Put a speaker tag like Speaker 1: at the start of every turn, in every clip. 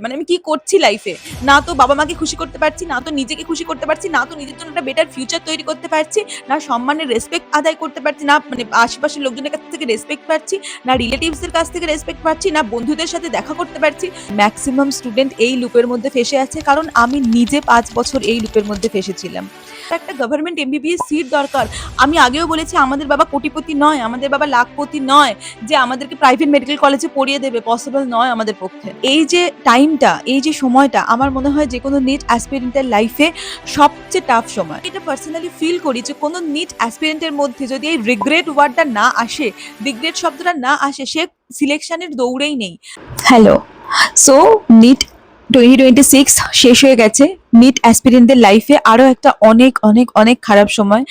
Speaker 1: মানে আমি কি করছি লাইফে? না তো বাবা-মাকে খুশি করতে পারছি, না তো নিজেকে খুশি করতে পারছি, না তো নিজের জন্য একটা বেটার ফিউচার তৈরি করতে পারছি, না সম্মানের রেসপেক্ট আদায় করতে পারছি, না মানে আশেপাশের লোকজনের কাছ থেকে রেসপেক্ট পাচ্ছি, না রিলেটিভস এর কাছ থেকে রেসপেক্ট পাচ্ছি, না বন্ধুদের সাথে দেখা করতে পারছি। মেক্সিমাম স্টুডেন্ট এই লুপের মধ্যে ফেঁসে আছে কারণ আমি নিজে ৫ বছর এই লুপের মধ্যে ফেঁসেছিলাম। একটা গভর্নমেন্ট এমবিবিএস সিট দরকার। আমি আগেও বলেছি আমাদের বাবা কোটিপতি নয়, আমাদের বাবা লাখপতি নয় যে আমাদেরকে প্রাইভেট মেডিকেল কলেজে পড়িয়ে দেবে, পসিবল নয় আমাদের পক্ষে। এই যে টাইমটা, এই যে সময়টা আমার মনে হয় যেকোনো নিট অ্যাসপিরেন্টের লাইফে সবচেয়ে টাফ সময়। এটা পার্সোনালি ফিল করি যে কোনো নিট অ্যাসপিরেন্টের মধ্যে যদি এই রিগ্রেট ওয়ার্ডটা না আসে, রিগ্রেট শব্দটা না আসে, সে সিলেকশনের দৌড়েই নেই। হ্যালো, সো নিট 2026 শেষ হয়ে গেছে। নিট অ্যাসপিরেন্টদের লাইফে আরো একটা অনেক অনেক অনেক খারাপ সময়।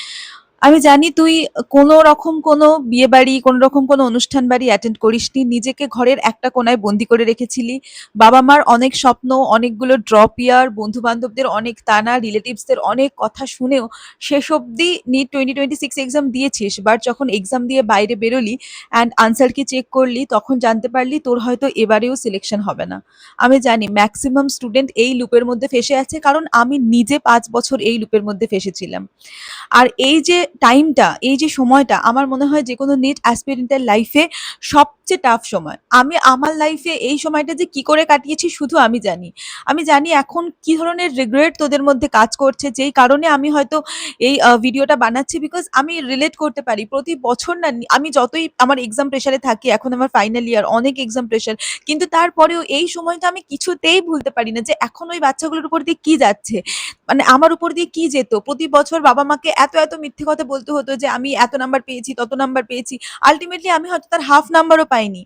Speaker 1: আমি জানি তুই কোনো রকম কোনো বিয়ে বাড়ি, কোনো রকম কোনো অনুষ্ঠান বাড়ি অ্যাটেন্ড করিসনি, নিজেকে ঘরের একটা কোনায় বন্দি করে রেখেছিলি। বাবা মার অনেক স্বপ্ন, অনেকগুলো ড্রপ ইয়ার, বন্ধু বান্ধবদের অনেক তানা, রিলেটিভসদের অনেক কথা শুনেও শেষ অবধি নিট 2026 এক্সাম দিয়েছিস। বাট যখন এক্সাম দিয়ে বাইরে বেরোলি অ্যান্ড আনসার কি চেক করলি, তখন জানতে পারলি তোর হয়তো এবারেও সিলেকশন হবে না। আমি জানি ম্যাক্সিমাম স্টুডেন্ট এই লুপের মধ্যে ফেসে আছে কারণ আমি নিজে ৫ বছর এই লুপের মধ্যে ফেসেছিলাম। আর এই যে টাইমটা, এই যে সময়টা আমার মনে হয় যেকোনো নিট অ্যাসপিরেন্টের লাইফে সবচেয়ে টাফ সময়। আমি আমার লাইফে এই সময়টা যে কি করে কাটিয়েছি শুধু আমি জানি। আমি জানি এখন কি ধরনের রিগ্রেট তোদের মধ্যে কাজ করছে, যেই কারণে আমি হয়তো এই ভিডিওটা বানাচ্ছি, বিকজ আমি রিলেট করতে পারি। প্রতি বছর না আমি যতই আমার এক্সাম প্রেশারে থাকি, এখন আমার ফাইনাল ইয়ার, অনেক এক্সাম প্রেশার, কিন্তু তারপরেও এই সময়টা আমি কিছুতেই ভুলতে পারি না যে এখন ওই বাচ্চাগুলোর উপর দিয়ে কি যাচ্ছে, মানে আমার উপর দিয়ে কি যেত। প্রতি বছর বাবা মাকে এত এত মিথ্যে কথা বলতে হতো যে আমি এত নাম্বার পেয়েছি, তত নাম্বার পেয়েছি। আলটিমেটলি আমি হয়তো তার হাফ নাম্বারও পাইনি।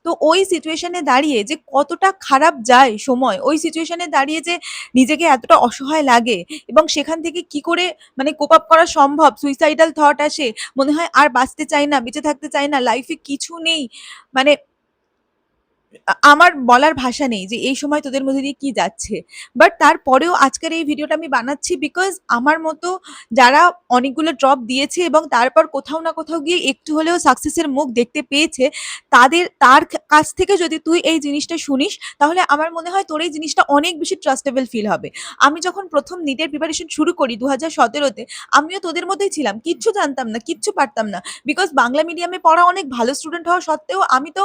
Speaker 1: তো ওই সিচুয়েশনে দাঁড়িয়ে যে কতটা খারাপ যায় সময়, ওই সিচুয়েশনে দাঁড়িয়ে যে নিজেকে এতটা অসহায় লাগে, এবং সেখান থেকে কি করে মানে কোপ আপ করা সম্ভব, সুইসাইডাল থট আসে, মনে হয় আর বাঁচতে চাই না, বেঁচে থাকতে চাই না, লাইফে কিছু নেই। মানে আমার বলার ভাষা নেই যে এই সময় তোদের মধ্যে দিয়ে কি যাচ্ছে। বাট তারপরেও আজকের এই ভিডিওটা আমি বানাচ্ছি বিকজ আমার মতো যারা অনেকগুলো ড্রপ দিয়েছে এবং তারপর কোথাও না কোথাও গিয়ে একটু হলেও সাকসেসের মুখ দেখতে পেয়েছে, তার কাছ থেকে যদি তুই এই জিনিসটা শুনিস, তাহলে আমার মনে হয় তোর এই জিনিসটা অনেক বেশি ট্রাস্টেবল ফিল হবে। আমি যখন প্রথম নিটের প্রিপারেশন শুরু করি 2017-তে, আমিও তোদের মধ্যেই ছিলাম, কিচ্ছু জানতাম না, কিচ্ছু পারতাম না। বিকজ বাংলা মিডিয়ামে পড়া অনেক ভালো স্টুডেন্ট হওয়া সত্ত্বেও আমি তো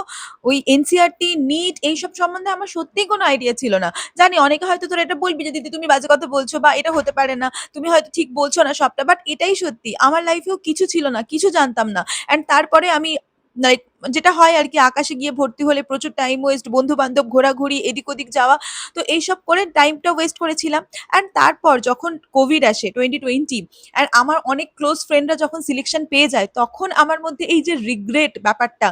Speaker 1: ওই এনসিইআরটি, নিট এইসব সম্বন্ধে আমার সত্যিই কোনো আইডিয়া ছিল না। জানি অনেকে হয়তো তোরা এটা বলবি যে, "দিদি তুমি বাজে কথা বলছো বা এটা হতে পারে না। তুমি হয়তো ঠিক বলছো না সবটা।" বাট এটাই সত্যি। আমার লাইফেও কিছু ছিল না, কিছু জানতাম না। অ্যান্ড তারপরে আমি লাইক যেটা হয় আরকি, আকাশে গিয়ে ভর্তি হলে প্রচুর টাইম ওয়েস্ট, বন্ধু-বান্ধব, ঘোরাঘুরি, এদিক ওদিক যাওয়া। তো এইসব করে টাইমটা ওয়েস্ট করেছিলাম। অ্যান্ড তারপর যখন কোভিড আসে 2020, অ্যান্ড আমার অনেক ক্লোজ ফ্রেন্ডরা যখন সিলেকশন পেয়ে যায়, তখন আমার মধ্যে এই যে রিগ্রেট ব্যাপারটা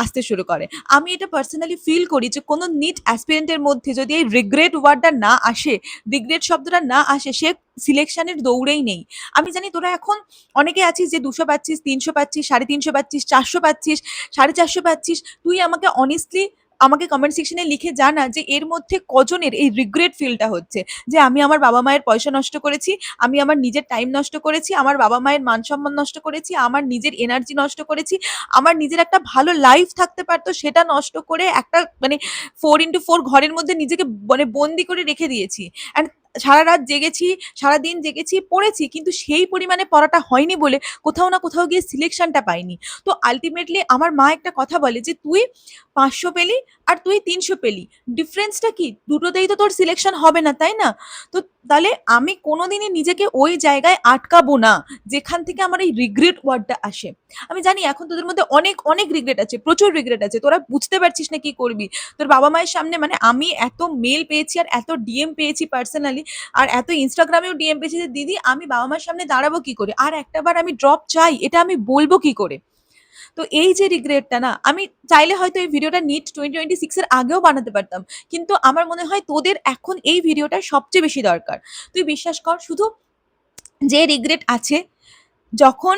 Speaker 1: আসতে শুরু করে। আমি এটা পার্সোনালি ফিল করি যে কোনো নিট অ্যাসপিরেন্টের মধ্যে যদি এই রিগ্রেট ওয়ার্ডটা না আসে, রিগ্রেট শব্দটা না আসে, সে সিলেকশনের দৌড়েই নেই। আমি জানি তোরা এখন অনেকে আছিস যে 200 পাচ্ছিস, 300 পাচ্ছিস, 350 পাচ্ছিস, 400 পাচ্ছিস, 450 পাচ্ছিস। তুই আমাকে অনেস্টলি আমাকে কমেন্ট সেকশনে লিখে জানা যে এর মধ্যে কজনের এই রিগ্রেট ফিলটা হচ্ছে যে আমি আমার বাবা মায়ের পয়সা নষ্ট করেছি, আমি আমার নিজের টাইম নষ্ট করেছি, আমার বাবা মায়ের মান সম্মান নষ্ট করেছি, আমার নিজের এনার্জি নষ্ট করেছি, আমার নিজের একটা ভালো লাইফ থাকতে পারতো সেটা নষ্ট করে একটা মানে 4x4 ঘরের মধ্যে নিজেকে মানে বন্দি করে রেখে দিয়েছি। অ্যান্ড সারা রাত জেগেছি, সারাদিন জেগেছি, পড়েছি, কিন্তু সেই পরিমাণে পড়াটা হয়নি বলে কোথাও না কোথাও গিয়ে সিলেকশনটা পাইনি। তো আল্টিমেটলি আমার মা একটা কথা বলে যে, "তুই 500 পেলি আর তুই 300 পেলি। ডিফারেন্সটা কি? দুটোতেই তো তোর সিলেকশন হবে না, তাই না?" তো তাহলে আমি কোনোদিনই নিজেকে ওই জায়গায় আটকাবো না যেখান থেকে আমার এই রিগ্রেট ওয়ার্ডটা আসে। আমি জানি এখন তোদের মধ্যে অনেক অনেক রিগ্রেট আছে, প্রচুর রিগ্রেট আছে, তোরা বুঝতে পারছিস না কি করবি। তোর বাবা মায়ের সামনে মানে আমি এত মেল পেয়েছি আর এত ডিএম পেয়েছি পার্সোনালি, আর এত ইনস্টাগ্রামেও ডিএম পেয়েছি যে, দিদি আমি বাবা মার সামনে দাঁড়াবো কি করে, আর একটা বার আমি ড্রপ চাই, এটা আমি বলবো কি করে। তো এই যে রিগ্রেটটা না, আমি চাইলে হয়তো এই ভিডিওটা নিট 2026 এর আগেও বানাতে পারতাম, কিন্তু আমার মনে হয় তোদের এখন এই ভিডিওটা সবচেয়ে বেশি দরকার। তুই বিশ্বাস কর, শুধু যে রিগ্রেট আছে, যখন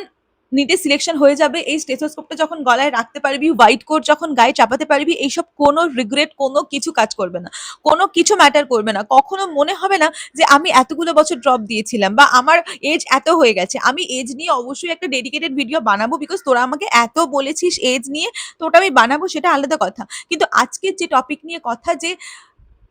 Speaker 1: নিটে সিলেকশন হয়ে যাবে, এই স্টেথোস্কোপটা যখন গলায় রাখতে পারবি, হোয়াইট কোট যখন গায়ে চাপাতে পারবি, এইসব কোনো রিগ্রেট কোনো কিছু কাজ করবে না, কোনো কিছু ম্যাটার করবে না। কখনো মনে হবে না যে আমি এতগুলো বছর ড্রপ দিয়েছিলাম বা আমার এজ এত হয়ে গেছে। আমি এজ নিয়ে অবশ্যই একটা ডেডিকেটেড ভিডিও বানাবো, বিকজ তোরা আমাকে এত বলেছিস এজ নিয়ে, তো ওটা আমি বানাবো, সেটা আলাদা কথা। কিন্তু আজকের যে টপিক নিয়ে কথা, যে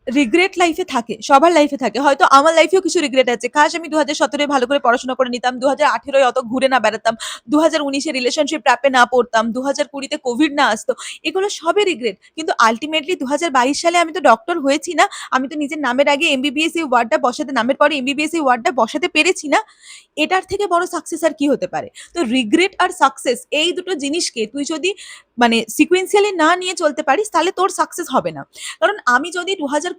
Speaker 1: রিগ্রেট লাইফে থাকে, সবার লাইফে থাকে। হয়তো আমার লাইফেও কিছু রিগ্রেট আছে। কাশ আমি ২০১৭ ভালো করে পড়াশোনা করে নিতাম। ২০১৮ অত ঘুরে না বেড়াতাম। ২০১৯ রিলেশনশিপ ট্র্যাপ এ না পড়তাম। ২০২০ তে কোভিড না আসতো। এগুলো সবই রিগ্রেট। কিন্তু আল্টিমেটলি ২০২২ সালে আমি তো ডক্টর হয়েছি না। আমি তো নিজের নামের আগে এমবিবিএস এই ওয়ার্ডটা বসাতে, নামের পরে এমবিবিএস এই ওয়ার্ডটা বসাতে পেরেছি না। এটার থেকে বড় সাকসেস আর কি হতে পারে? তো রিগ্রেট আর সাকসেস এই দুটো জিনিসকে তুই যদি মানে সিকোয়েন্সিয়ালি না নিয়ে চলতে পারিস তাহলে তোর সাকসেস হবে না। কারণ আমি যদি ২০২০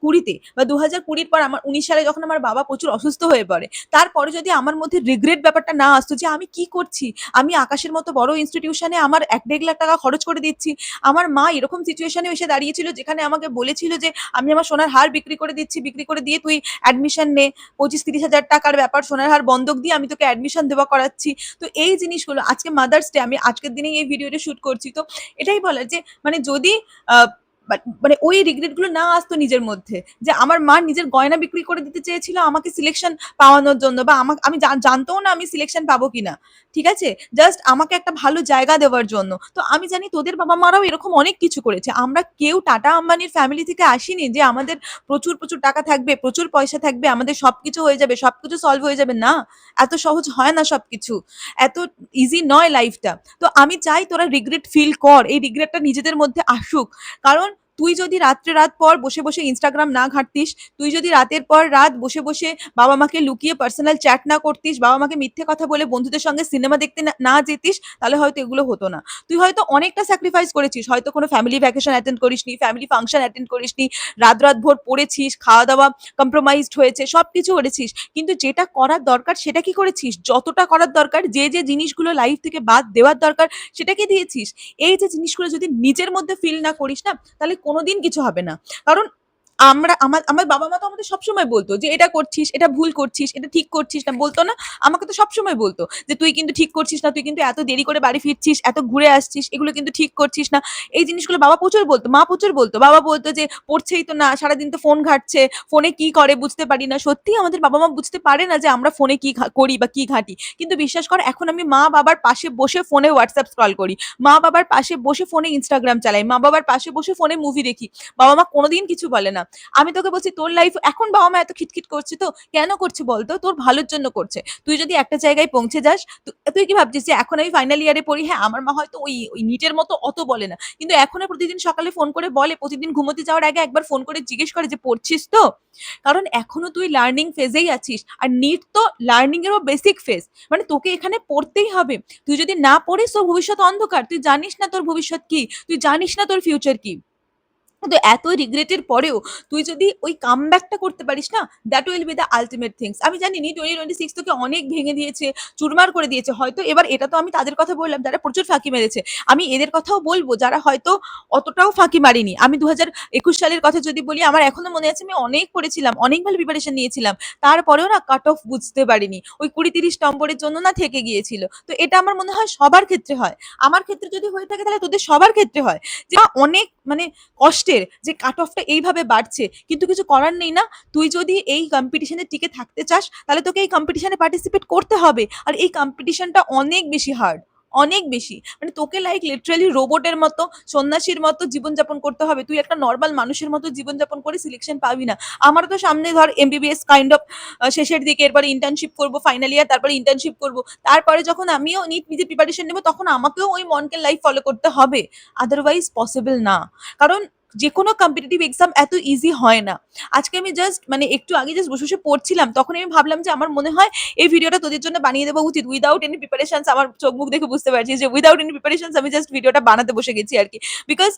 Speaker 1: বা ২০২০ পর আমার ১৯ সালে যখন আমার বাবা প্রচুর অসুস্থ হয়ে পড়ে, তারপরে যদি আমার মধ্যে রিগ্রেট ব্যাপারটা না আসতো যে আমি কি করছি? আমি আকাশের মতো বড় ইনস্টিটিউশনে আমার ১-১.৫ লাখ টাকা খরচ করে দিচ্ছি। আমার মা এরকম সিচুয়েশনে এসে দাঁড়িয়েছিল যেখানে আমাকে বলেছিল যে, "আমি আমার সোনার হার বিক্রি করে দিচ্ছি। বিক্রি করে দিয়ে তুই অ্যাডমিশন নে। ২৫-৩০ হাজার টাকার ব্যাপার সোনার হার বন্ধক দিয়ে আমি তোকে অ্যাডমিশন দেওয়া করাচ্ছি।" তো এই জিনিসগুলো আজকে মাদার্স ডে আমি আজকের দিনেই এই ভিডিওটা শুট করছি। তো এটাই বলার যে মানে যদি আ মানে ওই রিগ্রেট গুলো না আসতো নিজের মধ্যে যে আমার মা নিজের গয়না বিক্রি করে দিতে চেয়েছিল আমাকে সিলেকশন পাওয়ানোর জন্য বা আমি জানতোও না আমি সিলেকশন পাবো কিনা, ঠিক আছে, জাস্ট আমাকে একটা ভালো জায়গা দেওয়ার জন্য। তো আমি জানি তোদের বাবা মারাও এরকম অনেক কিছু করেছে। আমরা কেউ টাটা আম্বানির ফ্যামিলি থেকে আসিনি যে আমাদের প্রচুর প্রচুর টাকা থাকবে, প্রচুর পয়সা থাকবে, আমাদের সবকিছু হয়ে যাবে, সবকিছু সলভ হয়ে যাবে, না। এত সহজ হয় না সবকিছু, এত ইজি নয় লাইফটা। তো আমি চাই তোরা রিগ্রেট ফিল কর, এই রিগ্রেটটা নিজেদের মধ্যে আসুক। কারণ তুই যদি রাত পর বসে ইনস্টাগ্রাম না ঘাঁটতিস, তুই যদি রাতের পর রাত বসে বাবা মাকে লুকিয়ে পার্সোনাল চ্যাট না করতিস, বাবা মাকে মিথ্যে কথা বলে বন্ধুদের সঙ্গে সিনেমা দেখতে না যেতিস, তাহলে হয়তো এগুলো হতো না। তুই হয়তো অনেকটা স্যাক্রিফাইস করেছিস, হয়তো কোনো ফ্যামিলি ভ্যাকেশন অ্যাটেন্ড করিসনি, ফ্যামিলি ফাংশন অ্যাটেন্ড করিসনি, রাত ভোর পড়েছিস, খাওয়া দাওয়া কম্প্রোমাইজড হয়েছে, সবকিছু করেছিস, কিন্তু যেটা করার দরকার সেটা কি করেছিস? যতটা করার দরকার, যে জিনিসগুলো লাইফ থেকে বাদ দেওয়ার দরকার সেটা কি দিয়েছিস? এই যে জিনিসগুলো যদি নিজের মধ্যে ফিল না করিস না, তাহলে কোনোদিন কিছু হবে না। কারণ আমার বাবা-মা তো আমাদের সবসময় বলত যে, "এটা করছিস, এটা ভুল করছিস, এটা ঠিক করছিস না।" বলত না? আমাকে তো সবসময় বলত যে, "তুই কিন্তু ঠিক করছিস না, তুই কিন্তু এত দেরি করে বাড়ি ফিরছিস, এত ঘুরে আসছিস, এগুলো কিন্তু ঠিক করছিস না।" এই জিনিসগুলো বাবা প্রচুর বলত, মা প্রচুর বলত। বাবা বলত যে, "পড়ছেই তো না, সারাদিন তো ফোন ঘাঁটছে, ফোনে কি করে বুঝতে পারি না।" সত্যিই আমাদের বাবা-মা বুঝতে পারে না যে আমরা ফোনে কি করি বা কি ঘাঁটি। কিন্তু বিশ্বাস কর এখন আমি মা-বাবার পাশে বসে ফোনে WhatsApp স্ক্রল করি। মা-বাবার পাশে বসে ফোনে Instagram চালাই। মা-বাবার পাশে বসে ফোনে মুভি দেখি। বাবা-মা কোনোদিন কিছু বলে না। আমি তোকে বলছি তোর লাইফ এখন বাবা-মা এত খিটখিট করছে তো কেন করছে বলতো? তোর ভালোর জন্য করছে। তুই যদি একটা জায়গায় পৌঁছে যাস, তুই কি ভাবছিস যে এখন আমি ফাইনাল ইয়ারে পড়ি, হ্যাঁ, আমার মা হয়তো ওই নিটের মতো অত বলে না। কিন্তু এখনো প্রতিদিন সকালে ফোন করে বলে, প্রতিদিন ঘুমোতে যাওয়ার আগে একবার ফোন করে জিজ্ঞেস করে যে, "পড়ছিস তো?" কারণ এখনো তুই লার্নিং ফেজেই আছিস। আর নিট তো লার্নিং এরও বেসিক ফেজ। মানে তোকে এখানে পড়তেই হবে। তুই যদি না পড়িস তোর ভবিষ্যৎ অন্ধকার। তুই জানিস না তোর ভবিষ্যৎ কি? তুই জানিস না তোর ফিউচার কি? কিন্তু এত রিগ্রেটের পরেও তুই যদি ওই কামব্যাকটা করতে পারিস না, that will be the ultimate things. আমি জানি নি 2026 তোকে অনেক ভেঙে দিয়েছে, চুরমার করে দিয়েছে। হয়তো এবার এটা তো আমি তাদের কথা বললাম যারা প্রচুর ফাঁকি মেরেছে। আমি এদের কথাও বলব যারা হয়তো অতটাও ফাঁকি মারেনি। আমি 2021 সালের কথা যদি বলি, আমার এখনো মনে আছে আমি অনেক পড়েছিলাম, অনেক ভালো প্রিপারেশন নিয়েছিলাম। তারপরেও না কাট অফ বুঝতে পারিনি। ওই ২০-৩০ নম্বরের জন্য না থেকে গিয়েছিল। তো এটা আমার মনে হয় সবার ক্ষেত্রে হয়। আমার ক্ষেত্রে যদি হয়ে থাকে তাহলে তোদের সবার ক্ষেত্রে হয়। যে অনেক মানে কষ্টের যে কাট অফটা এইভাবে বাড়ছে, কিন্তু কিছু করার নেই না। তুই যদি এই কম্পিটিশনে টিকে থাকতে চাস তাহলে তোকে এই কম্পিটিশনে পার্টিসিপেট করতে হবে। আর এই কম্পিটিশনটা অনেক বেশি হার্ড, অনেক বেশি। মানে তোকে লাইক লিটারালি রোবটের মতো, সন্ন্যাসীর মতো জীবনযাপন করতে হবে। তুই একটা নরমাল মানুষের মতো জীবনযাপন করে সিলেকশন পাবি না। আমারও তো সামনে ধর এমবিবিএস কাইন্ড অফ শেষের দিকে, এরপরে ইন্টার্নশিপ করব, ফাইনাল ইয়ার, তারপরে ইন্টার্নশিপ করব। তারপরে যখন আমিও নিট নিজে প্রিপারেশন নেব তখন আমাকেও ওই মনকের লাইফ ফলো করতে হবে। আদারওয়াইজ পসিবল না। কারণ যেকোনো কম্পিটিটিভ এক্সাম এত ইজি হয় না। আজকে আমি জাস্ট মানে একটু আগে জাস্ট বসে পড়ছিলাম। তখনই আমি ভাবলাম যে আমার মনে হয় এই ভিডিওটা তোদের জন্য বানিয়ে দেওয়া উচিত। উইথআউট এনি প্রিপারেশনস, আমার চোখ মুখ দেখে বুঝতে পারছিস যে উইথআউট এনি প্রিপারেশনস আমি জাস্ট ভিডিওটা বানাতে বসে গেছি আরকি। বিকজ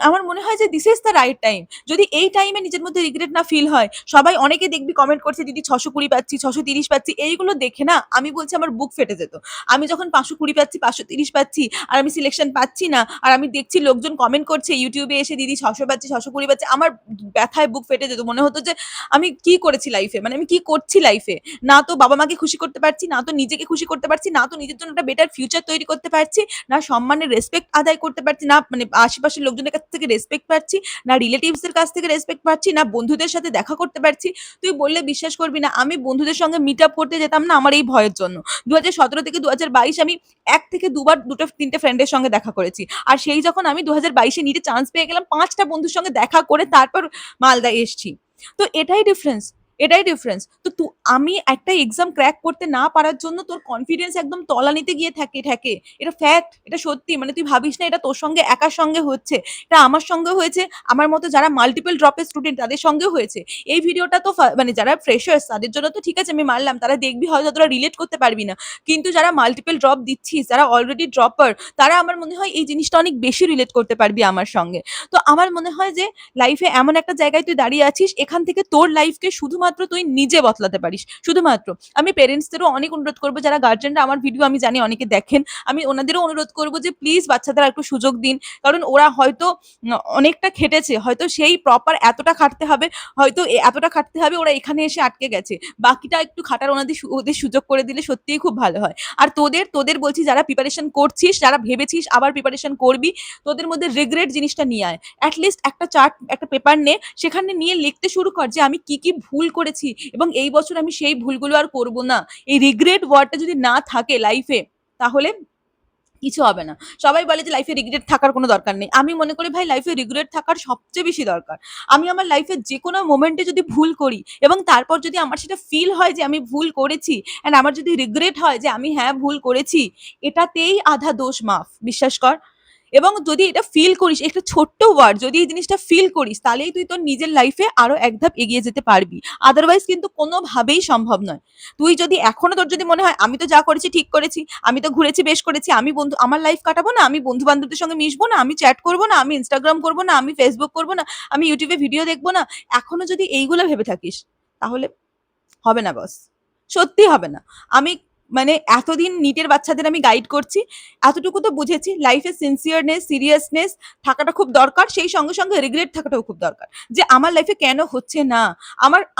Speaker 1: আমার মনে হয় যে this is the right time. যদি এই টাইমে নিজের মধ্যে রিগ্রেট না ফিল হয়, সবাই অনেকে দেখবি কমেন্ট করছে, "দিদি ৬২০ পাচ্ছি, ৬৩০ পাচ্ছি।" এইগুলো দেখে না আমি বলছি আমার বুক ফেটে যেত। আমি যখন ৫২০ পাচ্ছি, ৫৩০ পাচ্ছি আর আমি সিলেকশন পাচ্ছি না, আর আমি দেখছি লোকজন কমেন্ট করছে ইউটিউবে এসে, "দিদি ৬০০ পাচ্ছি, ৬২০ পাচ্ছি।" আমার ব্যথায় বুক ফেটে যেত। মনে হতো যে আমি কি করেছি লাইফে? মানে আমি কি করছি লাইফে? না তো বাবা-মাকে খুশি করতে পারছি, না তো নিজেকে খুশি করতে পারছি, না তো নিজের জন্য একটা বেটার ফিউচার তৈরি করতে পারছি, না সম্মানের রেসপেক্ট আদায় করতে পারছি, না মানে আশেপাশের লোকজনের কাছ থেকে রেসপেক্ট পাচ্ছি, না রিলেটিভস এর কাছ থেকে রেসপেক্ট পাচ্ছি, না বন্ধুদের সাথে দেখা করতে পারছি। তুই বললে বিশ্বাস করবি না, আমি বন্ধুদের সঙ্গে মিট আপ করতে যেতাম না আমার এই ভয়ের জন্য। ২০১৭ থেকে ২০২২ আমি ১ থেকে ২ বার ২-৩ ফ্রেন্ডের সঙ্গে দেখা করেছি। আর সেই যখন আমি ২০২২ এ নিটে চান্স পেয়ে গেলাম, ৫ টা বন্ধুর সঙ্গে দেখা করে তারপর মালদায় এসছি। তো এটাই ডিফারেন্স। তো আমি একটা এক্সাম ক্র্যাক করতে না পারার জন্য তোর কনফিডেন্স একদম তলানিতে গিয়ে ঠেকে। এটা ফ্যাক্ট, এটা সত্যি। মানে তুই ভাবিস না এটা তোর সঙ্গে একার সঙ্গে হচ্ছে। এটা আমার সঙ্গে হয়েছে, আমার মতো যারা মাল্টিপল ড্রপের স্টুডেন্ট তাদের সঙ্গেও হয়েছে। এই ভিডিওটা তো মানে যারা ফ্রেশার্স তাদের জন্য তো ঠিক আছে আমি মানলাম, তারা দেখবি হয়তো তোরা রিলেট করতে পারবি না। কিন্তু যারা মাল্টিপল ড্রপ দিচ্ছিস, যারা অলরেডি ড্রপার, তারা আমার মনে হয় এই জিনিসটা অনেক বেশি রিলেট করতে পারবি আমার সঙ্গে। তো আমার মনে হয় যে লাইফে এমন একটা জায়গায় তুই দাঁড়িয়ে আছিস, এখান থেকে তোর লাইফকে শুধুমাত্র তুই নিজে বদলাতে পারিস, শুধুমাত্র। আমি পেরেন্টসদেরও অনেক অনুরোধ করবো, যারা গার্জেনরা আমার ভিডিও আমি জানি অনেকে দেখেন, আমি ওনাদেরও অনুরোধ করবো যে প্লিজ বাচ্চাদের একটু সুযোগ দিন। কারণ ওরা হয়তো অনেকটা খেটেছে, হয়তো সেই প্রপার এতটা খাটতে হবে, হয়তো এতটা খাটতে হবে, ওরা এখানে এসে আটকে গেছে। বাকিটা একটু খাটার ওদের সুযোগ করে দিলে সত্যিই খুব ভালো হয়। আর তোদের বলছি, যারা প্রিপারেশন করছিস, যারা ভেবেছিস আবার প্রিপারেশন করবি, তোদের মধ্যে রিগ্রেট জিনিসটা নিয়ে আয়। অ্যাটলিস্ট একটা চার্ট, একটা পেপার নে, সেখানে নিয়ে লিখতে শুরু কর যে আমি কি ভুল করেছি এবং এই বছর আমি সেই ভুলগুলো আর করব না। এই রিগ্রেট ওয়ার্ডটা যদি না থাকে লাইফে, তাহলে কিছু হবে না। সবাই বলে যে লাইফে রিগ্রেট থাকার কোনো দরকার নেই। আমি মনে করি ভাই লাইফে রিগ্রেট থাকার সবচেয়ে বেশি দরকার। আমি আমার লাইফের যেকোনো মোমেন্টে যদি ভুল করি এবং তারপর যদি আমার সেটা ফিল হয় যে আমি ভুল করেছি, অ্যান্ড আমার যদি রিগ্রেট হয় যে আমি হ্যাঁ ভুল করেছি, এটাতেই আধা দোষ মাফ, বিশ্বাস কর। এবং যদি এটা ফিল করিস, একটা ছোট্ট ওয়ার্ড, যদি এই জিনিসটা ফিল করিস, তাহলেই তুই তোর নিজের লাইফে আরো এক ধাপ এগিয়ে যেতে পারবি। আদারওয়াইজ কিন্তু কোনোভাবেই সম্ভব নয়। তুই যদি এখনো তোর যদি মনে হয় আমি তো যা করেছি ঠিক করেছি, আমি তো ঘুরেছি বেশ করেছি, আমি আমার লাইফ কাটাবো না, আমি বন্ধু বান্ধবদের সঙ্গে মিশবো না, আমি চ্যাট করবো না, আমি ইনস্টাগ্রাম করবো না, আমি ফেসবুক করবো না, আমি ইউটিউবে ভিডিও দেখবো না, এখনো যদি এইগুলো ভেবে থাকিস, তাহলে হবে না বস, সত্যি হবে না। আমি মানে এতদিন নিটের বাচ্চাদের আমি গাইড করছি, এতটুকু তো বুঝেছি লাইফে সিনসিয়ারনেস, সিরিয়াসনেস থাকাটা খুব দরকার, সেই সঙ্গে সঙ্গে রিগ্রেট থাকাটাও খুব দরকার। যে আমার লাইফে কেন হচ্ছে না,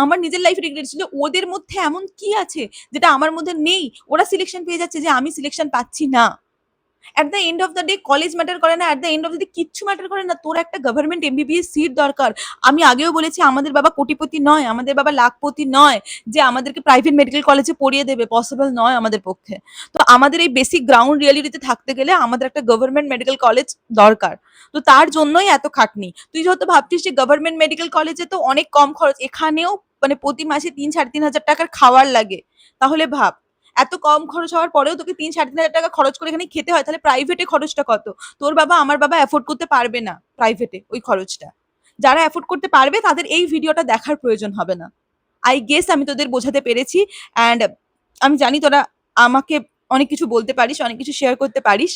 Speaker 1: আমার নিজের লাইফে রিগ্রেট ছিল, ওদের মধ্যে এমন কি আছে যেটা আমার মধ্যে নেই, ওরা সিলেকশন পেয়ে যাচ্ছে যে আমি সিলেকশন পাচ্ছি না। At the end of the day college matter করে না, at the end of the day কিচ্ছু ম্যাটার করে না, তোর একটা গভর্নমেন্ট এমবিবিএস সিট দরকার। আমি আগেও বলেছি আমাদের বাবা কোটিপতি নয়, আমাদের বাবা লাখপতি নয় যে আমাদেরকে প্রাইভেট মেডিকেল কলেজে পড়িয়ে দেবে, পসিবল নয় আমাদের পক্ষে। তো আমাদের এই বেসিক গ্রাউন্ড রিয়ালিটিতে থাকতে গেলে আমাদের একটা গভর্নমেন্ট মেডিকেল কলেজ দরকার। তো তার জন্যই এত খাটনি। তুই যত ভাবছিস যে গভর্নমেন্ট মেডিকেল কলেজে তো অনেক কম খরচ, এখানেও মানে প্রতি মাসে ৩-৩.৫ হাজার টাকার খাওয়ার লাগে। তাহলে ভাব, এত কম খরচ হওয়ার পরেও তোকে ৩-৩.৫ হাজার টাকা খরচ করে এখানে খেতে হয়, তাহলে প্রাইভেটে খরচটা কত? তোর বাবা আমার বাবা অ্যাফোর্ড করতে পারবে না প্রাইভেটে ওই খরচটা। যারা অ্যাফোর্ড করতে পারবে তাদের এই ভিডিওটা দেখার প্রয়োজন হবে না। আই গেস আমি তোদের বোঝাতে পেরেছি। অ্যান্ড আমি জানি তোরা আমাকে অনেক কিছু বলতে পারিস, অনেক কিছু শেয়ার করতে পারিস।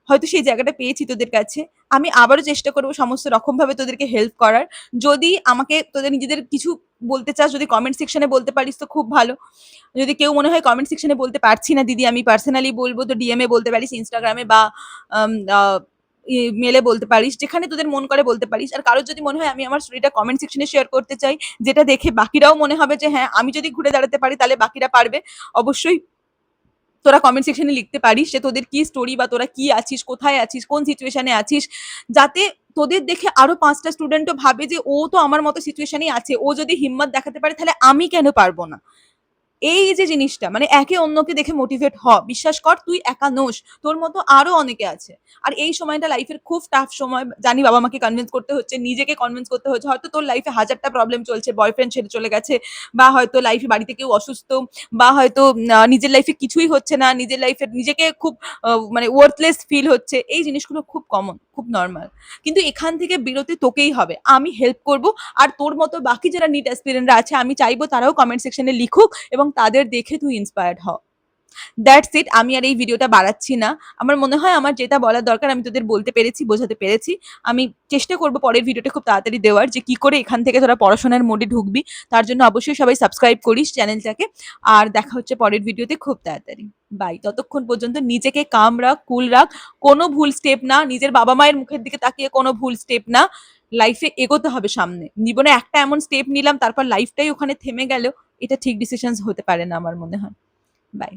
Speaker 1: হয়তো সেই জায়গাটা পেয়েছি তোদের কাছে। আমি আবারও চেষ্টা করবো সমস্ত রকমভাবে তোদেরকে হেল্প করার। যদি আমাকে তোদের নিজেদের কিছু বলতে চাস, যদি কমেন্ট সেকশনে বলতে পারিস তো খুব ভালো। যদি কেউ মনে হয় কমেন্ট সেকশনে বলতে পারছি না দিদি, আমি পার্সোনালি বলবো, তো ডিএম এ বলতে পারিস, ইনস্টাগ্রামে বা আম আ মেলে বলতে পারিস, যেখানে তোদের মন করে বলতে পারিস। আর কারোর যদি মনে হয় আমি আমার স্টোরিটা কমেন্ট সেকশনে শেয়ার করতে চাই, যেটা দেখে বাকিরাও মনে হবে যে হ্যাঁ, আমি যদি ঘুরে দাঁড়াতে পারি তাহলে বাকিরা পারবে। অবশ্যই তোরা কমেন্ট সেকশনে লিখতে পারিস যে তোদের কি স্টোরি, বা তোরা কি আছিস, কোথায় আছিস, কোন সিচুয়েশনে আছিস, যাতে তোদের দেখে আরো ৫টা স্টুডেন্টও ভাবে যে ও তো আমার মতো সিচুয়েশনেই আছে, ও যদি হিম্মত দেখাতে পারে তাহলে আমি কেন পারবো না। এই যে জিনিসটা, মানে একে অন্যকে দেখে মোটিভেট হ। বিশ্বাস কর তুই একা নোস, তোর মতো আরো অনেকে আছে। আর এই সময়টা লাইফের খুব টাফ সময়, জানি বাবা মাকে কনভিন্স করতে হচ্ছে, নিজেকে কনভিন্স করতে হচ্ছে। হয়তো তোর লাইফে হাজারটা প্রবলেম চলছে, বয়ফ্রেন্ড ছেড়ে চলে গেছে, বা হয়তো লাইফে বাড়িতে কেউ অসুস্থ, বা হয়তো নিজের লাইফে কিছুই হচ্ছে না, নিজের লাইফে নিজেকে খুব মানে ওয়ার্থলেস ফিল হচ্ছে। এই জিনিসগুলো খুব কমন, খুব নর্মাল। কিন্তু এখান থেকে বেরোতে তোকেই হবে, আমি হেল্প করব। আর তোর মতো বাকি যারা নিট অ্যাসপিরেন্টরা আছে, আমি চাইবো তারাও কমেন্ট সেকশনে লিখুক এবং তাদের দেখে তুই ইন্সপায়ার্ড হ। That's it. আমি আর এই ভিডিওটা বাড়াচ্ছি না। আমার মনে হয় আমার যেটা বলার দরকার আমি তোদের বলতে পেরেছি, বোঝাতে পেরেছি। আমি চেষ্টা করব পরের ভিডিওটা খুব তাড়াতাড়ি দেওয়ার, যে কি করে এখান থেকে তোরা পড়াশোনার মোডে ঢুকবি। তার জন্য অবশ্যই সবাই সাবস্ক্রাইব করিস চ্যানেলটাকে। আর দেখা হচ্ছে পরের ভিডিওতে খুব তাড়াতাড়ি। বাই। ততক্ষণ পর্যন্ত নিজেকে কাম রাখ, কুল রাখ। কোনো ভুল স্টেপ না, নিজের বাবা মায়ের মুখের দিকে তাকিয়ে কোনো ভুল স্টেপ না। লাইফে এগোতে হবে সামনে। জীবনে একটা এমন স্টেপ নিলাম তারপর লাইফটাই ওখানে থেমে গেল, এটা ঠিক ডিসিশনস হতে পারে না আমার মনে হয়। বাই।